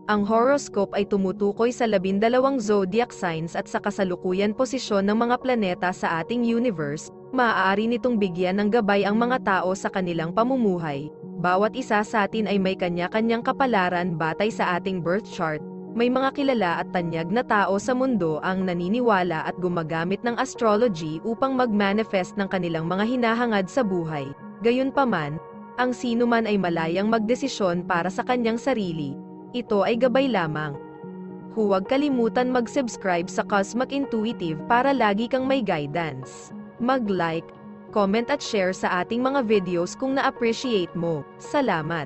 Ang horoscope ay tumutukoy sa 12 zodiac signs at sa kasalukuyan posisyon ng mga planeta sa ating universe. Maaari nitong bigyan ng gabay ang mga tao sa kanilang pamumuhay. Bawat isa sa atin ay may kanya-kanyang kapalaran batay sa ating birth chart. May mga kilala at tanyag na tao sa mundo ang naniniwala at gumagamit ng astrology upang mag-manifest ng kanilang mga hinahangad sa buhay. Gayunpaman, ang sinuman ay malayang magdesisyon para sa kanyang sarili. Ito ay gabay lamang. Huwag kalimutan mag-subscribe sa Cosmic Intuitive para lagi kang may guidance. Mag-like, comment at share sa ating mga videos kung na-appreciate mo. Salamat!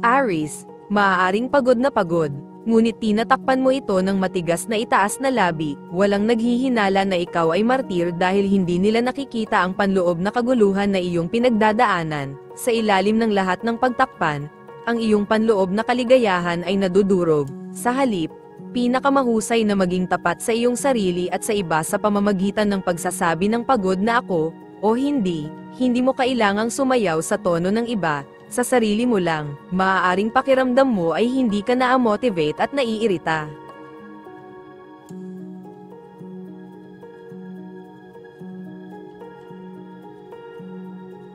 Aries, maaaring pagod na pagod, ngunit tinatakpan mo ito ng matigas na itaas na labi. Walang naghihinala na ikaw ay martir dahil hindi nila nakikita ang panloob na kaguluhan na iyong pinagdadaanan. Sa ilalim ng lahat ng pagtakpan, ang iyong panloob na kaligayahan ay nadudurog. Sa halip, pinakamahusay na maging tapat sa iyong sarili at sa iba sa pamamagitan ng pagsasabi ng pagod na ako, o hindi mo kailangang sumayaw sa tono ng iba. Sa sarili mo lang, maaaring pakiramdam mo ay hindi ka na-motivate at naiirita.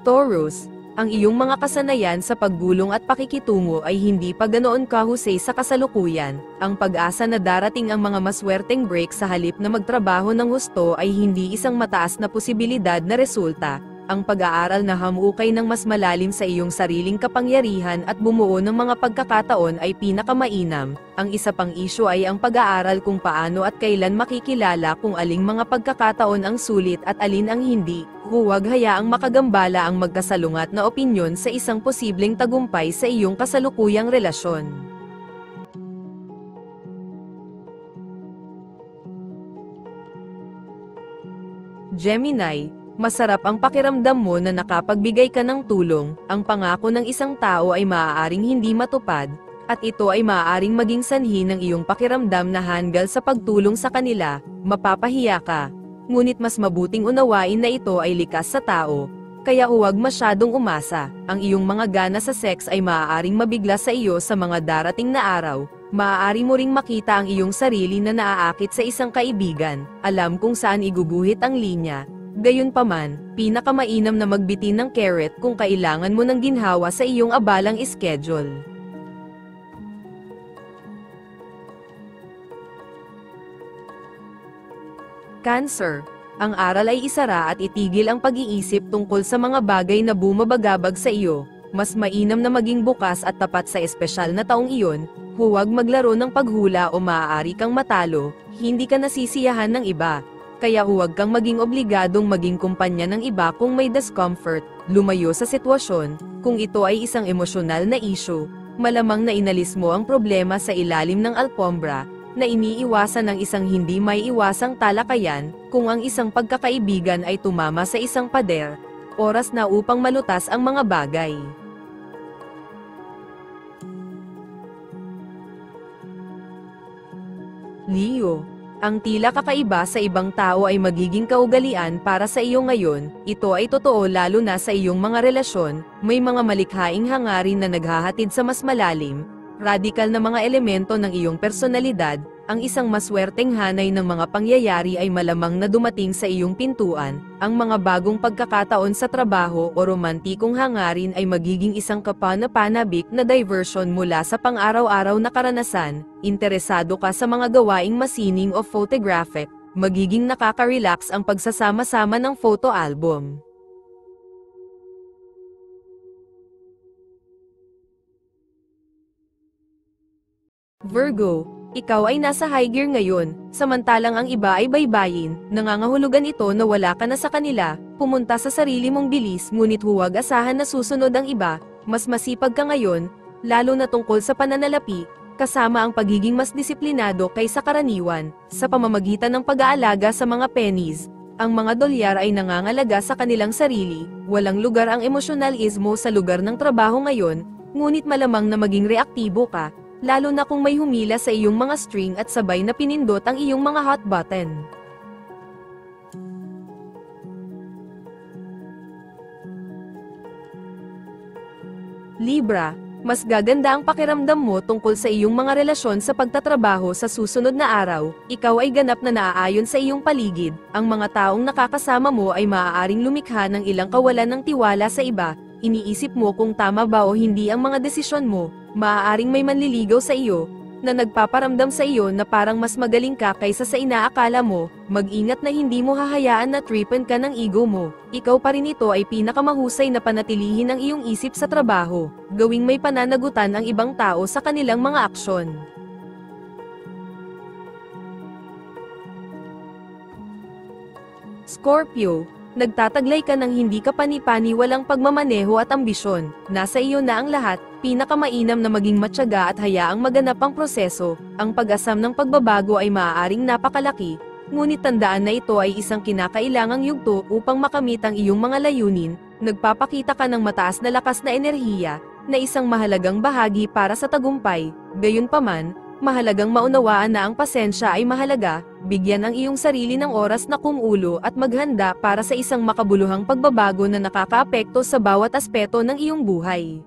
Taurus, ang iyong mga kasanayan sa paggulong at pakikitungo ay hindi pa ganoon kahusay sa kasalukuyan. Ang pag-asa na darating ang mga maswerteng break sa halip na magtrabaho ng husto ay hindi isang mataas na posibilidad na resulta. Ang pag-aaral na hamukay ng mas malalim sa iyong sariling kapangyarihan at bumuo ng mga pagkakataon ay pinakamainam. Ang isa pang isyu ay ang pag-aaral kung paano at kailan makikilala kung aling mga pagkakataon ang sulit at alin ang hindi. Huwag hayaang makagambala ang magkasalungat na opinyon sa isang posibleng tagumpay sa iyong kasalukuyang relasyon. Gemini, masarap ang pakiramdam mo na nakapagbigay ka ng tulong. Ang pangako ng isang tao ay maaaring hindi matupad, at ito ay maaaring maging sanhi ng iyong pakiramdam na hanggal sa pagtulong sa kanila. Mapapahiya ka, ngunit mas mabuting unawain na ito ay likas sa tao, kaya huwag masyadong umasa. Ang iyong mga gana sa sex ay maaaring mabigla sa iyo sa mga darating na araw. Maaari mo ring makita ang iyong sarili na naaakit sa isang kaibigan. Alam kung saan iguguhit ang linya. Gayunpaman, pinakamainam na magbitin ng carrot kung kailangan mo ng ginhawa sa iyong abalang schedule. Cancer, ang aral ay isara at itigil ang pag-iisip tungkol sa mga bagay na bumabagabag sa iyo. Mas mainam na maging bukas at tapat sa espesyal na taong iyon. Huwag maglaro ng paghula o maaari kang matalo. Hindi ka nasisiyahan ng iba. Kaya huwag kang maging obligadong maging kumpanya ng iba kung may discomfort. Lumayo sa sitwasyon. Kung ito ay isang emosyonal na issue, malamang na inalis mo ang problema sa ilalim ng alpombra, na iniiwasan ng isang hindi may iwasang talakayan. Kung ang isang pagkakaibigan ay tumama sa isang pader, oras na upang malutas ang mga bagay. Leo, ang tila kakaiba sa ibang tao ay magiging kaugalian para sa iyo ngayon. Ito ay totoo lalo na sa iyong mga relasyon. May mga malikhaing hangarin na naghahatid sa mas malalim, radikal na mga elemento ng iyong personalidad. Ang isang maswerteng hanay ng mga pangyayari ay malamang na dumating sa iyong pintuan. Ang mga bagong pagkakataon sa trabaho o romantikong hangarin ay magiging isang kapanapanabik na diversion mula sa pang-araw-araw na karanasan. Interesado ka sa mga gawaing masining o photographic, magiging nakaka-relax ang pagsasama-sama ng photo album. Virgo, ikaw ay nasa high gear ngayon, samantalang ang iba ay baybayin. Nangangahulugan ito na wala ka na sa kanila. Pumunta sa sarili mong bilis, ngunit huwag asahan na susunod ang iba. Mas masipag ka ngayon, lalo na tungkol sa pananalapi, kasama ang pagiging mas disiplinado kaysa karaniwan. Sa pamamagitan ng pag-aalaga sa mga pennies, Ang mga dolyar ay nangangalaga sa kanilang sarili, walang lugar ang emosyonalismo sa lugar ng trabaho ngayon, ngunit malamang na maging reaktibo ka, lalo na kung may humila sa iyong mga string at sabay na pinindot ang iyong mga hot button. Libra, mas gaganda ang pakiramdam mo tungkol sa iyong mga relasyon sa pagtatrabaho sa susunod na araw, ikaw ay ganap na naaayon sa iyong paligid, ang mga taong nakakasama mo ay maaaring lumikha ng ilang kawalan ng tiwala sa iba, iniisip mo kung tama ba o hindi ang mga desisyon mo, maaaring may manliligaw sa iyo, na nagpaparamdam sa iyo na parang mas magaling ka kaysa sa inaakala mo, mag-ingat na hindi mo hahayaan na tripen ka ng ego mo. Ikaw pa rin ito ay pinakamahusay na panatilihin ang iyong isip sa trabaho, gawing may pananagutan ang ibang tao sa kanilang mga aksyon. Scorpio, nagtataglay ka ng hindi ka pani-paniwalang pagmamaneho at ambisyon, nasa iyo na ang lahat, pinakamainam na maging matyaga at hayaang maganap ang proseso, ang pag-asam ng pagbabago ay maaaring napakalaki, ngunit tandaan na ito ay isang kinakailangang yugto upang makamit ang iyong mga layunin, nagpapakita ka ng mataas na lakas na enerhiya, na isang mahalagang bahagi para sa tagumpay, gayunpaman, mahalagang maunawaan na ang pasensya ay mahalaga, bigyan ang iyong sarili ng oras na kumulo at maghanda para sa isang makabuluhang pagbabago na nakakaapekto sa bawat aspeto ng iyong buhay.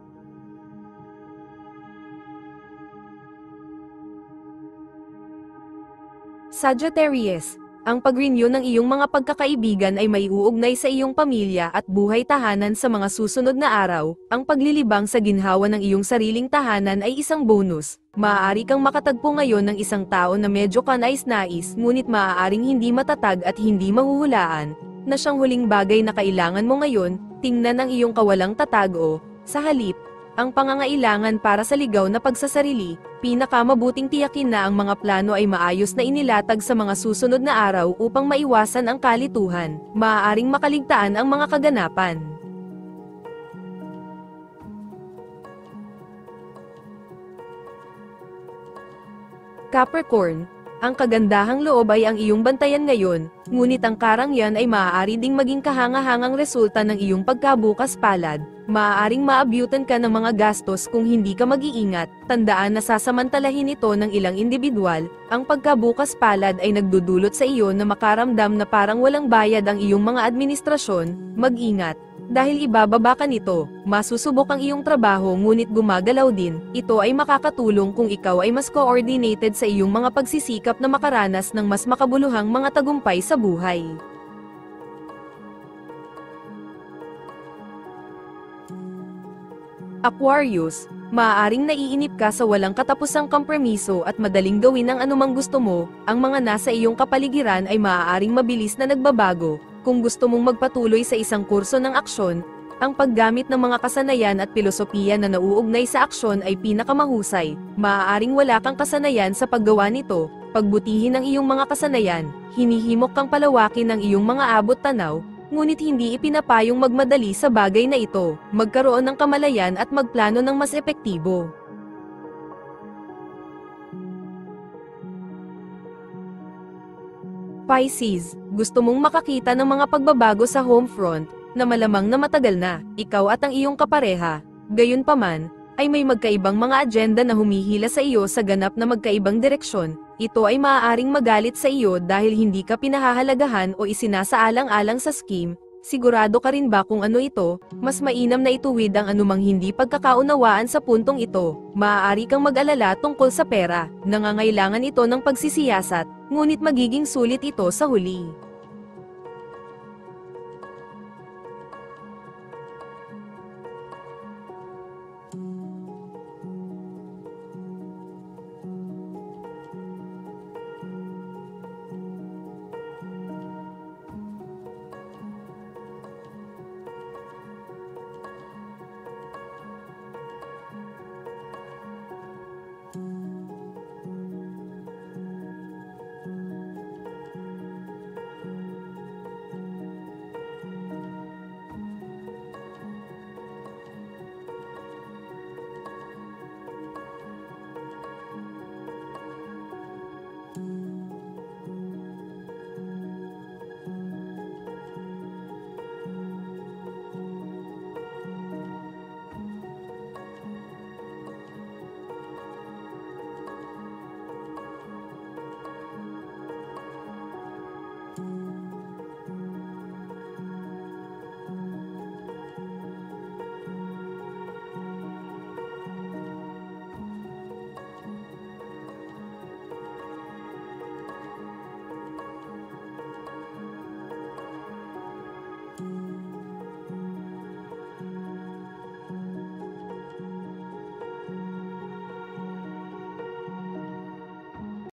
Sagittarius, ang pag-renew ng iyong mga pagkakaibigan ay may uugnay sa iyong pamilya at buhay tahanan sa mga susunod na araw, ang paglilibang sa ginhawa ng iyong sariling tahanan ay isang bonus. Maaari kang makatagpo ngayon ng isang tao na medyo kanais-nais ngunit maaaring hindi matatag at hindi mahuhulaan, na siyang huling bagay na kailangan mo ngayon, tingnan ang iyong kawalang tatag o, sa halip, ang pangangailangan para sa ligaw na pagsasarili, pinakamabuting tiyakin na ang mga plano ay maayos na inilatag sa mga susunod na araw upang maiwasan ang kalituhan, maaaring makaligtaan ang mga kaganapan. Capricorn, ang kagandahang loob ay ang iyong bantayan ngayon, ngunit ang karangyan ay maaari ding maging kahangahangang resulta ng iyong pagkabukas palad. Maaaring maabyutan ka ng mga gastos kung hindi ka mag-iingat, tandaan na sasamantalahin ito ng ilang individual, ang pagkabukas palad ay nagdudulot sa iyo na makaramdam na parang walang bayad ang iyong mga administrasyon, mag-ingat. Dahil ibababa ka nito, masusubok ang iyong trabaho ngunit gumagalaw din, ito ay makakatulong kung ikaw ay mas coordinated sa iyong mga pagsisikap na makaranas ng mas makabuluhang mga tagumpay sa buhay. Aquarius, maaaring naiinip ka sa walang katapusang kompromiso at madaling gawin ang anumang gusto mo, ang mga nasa iyong kapaligiran ay maaaring mabilis na nagbabago, kung gusto mong magpatuloy sa isang kurso ng aksyon, ang paggamit ng mga kasanayan at pilosopiya na nauugnay sa aksyon ay pinakamahusay, maaaring wala kang kasanayan sa paggawa nito, pagbutihin ang iyong mga kasanayan, hinihimok kang palawakin ang iyong mga abot tanaw, ngunit hindi ipinapayong magmadali sa bagay na ito, magkaroon ng kamalayan at magplano ng mas epektibo. Pisces, gusto mong makakita ng mga pagbabago sa home front, na malamang na matagal na, ikaw at ang iyong kapareha, gayunpaman, ay may magkaibang mga agenda na humihila sa iyo sa ganap na magkaibang direksyon, ito ay maaaring magalit sa iyo dahil hindi ka pinahahalagahan o isinasaalang-alang sa scheme, sigurado ka rin ba kung ano ito, mas mainam na ituwid ang anumang hindi pagkakaunawaan sa puntong ito, maaari kang mag-alala tungkol sa pera, nangangailangan ito ng pagsisiyasat, ngunit magiging sulit ito sa huli.